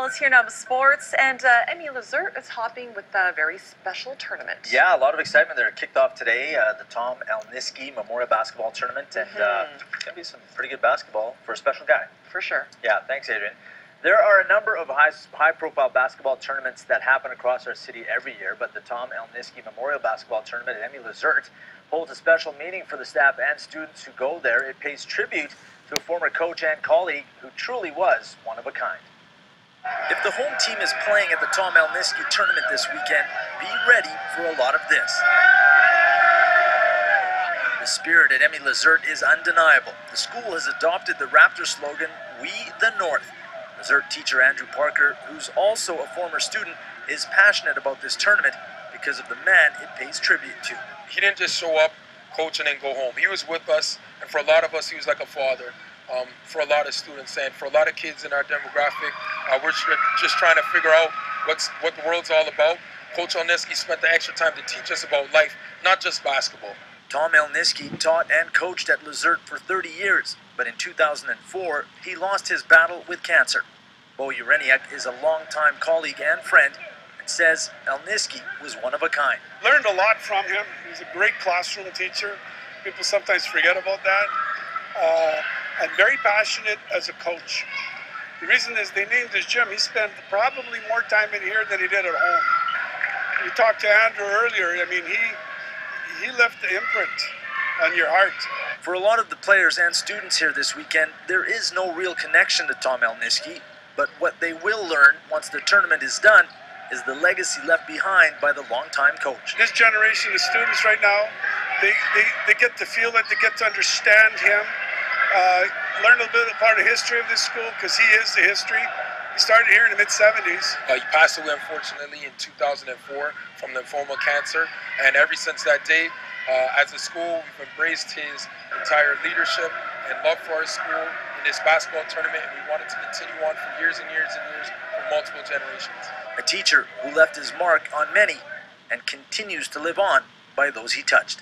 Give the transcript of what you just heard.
is here now Sports, and M.E.Lazerte is hopping with a very special tournament. Yeah, a lot of excitement there. Kicked off today, the Thom Elniski Memorial Basketball Tournament, and it's going to be some pretty good basketball for a special guy. For sure. Yeah, thanks, Adrian. There are a number of high-profile basketball tournaments that happen across our city every year, but the Thom Elniski Memorial Basketball Tournament at M.E.Lazerte holds a special meaning for the staff and students who go there. It pays tribute to a former coach and colleague who truly was one of a kind. If the home team is playing at the Thom Elniski tournament this weekend, be ready for a lot of this. The spirit at M.E.Lazerte is undeniable. The school has adopted the Raptor slogan, "We the North." Lazerte teacher Andrew Parker, who's also a former student, is passionate about this tournament because of the man it pays tribute to. He didn't just show up, coach, and then go home. He was with us, and for a lot of us, he was like a father. For a lot of students and for a lot of kids in our demographic, we're just trying to figure out what the world's all about. Coach Elniski spent the extra time to teach us about life, not just basketball. Thom Elniski taught and coached at Lazerte for 30 years, but in 2004, he lost his battle with cancer. Bo Ureniak is a longtime colleague and friend and says Elniski was one of a kind. Learned a lot from him. He was a great classroom teacher. People sometimes forget about that. And very passionate as a coach. The reason is they named his gym. He spent probably more time in here than he did at home. We talked to Andrew earlier. I mean, he left the imprint on your heart. For a lot of the players and students here this weekend, there is no real connection to Thom Elniski, but what they will learn once the tournament is done is the legacy left behind by the longtime coach. This generation of students right now, they get to feel it, they get to understand him. Learn a little bit about the history of this school because he is the history. He started here in the mid-70s. He passed away, unfortunately, in 2004 from lymphoma cancer. And ever since that day, as a school, we've embraced his entire leadership and love for our school in this basketball tournament. And we want it to continue on for years and years and years for multiple generations. A teacher who left his mark on many and continues to live on by those he touched.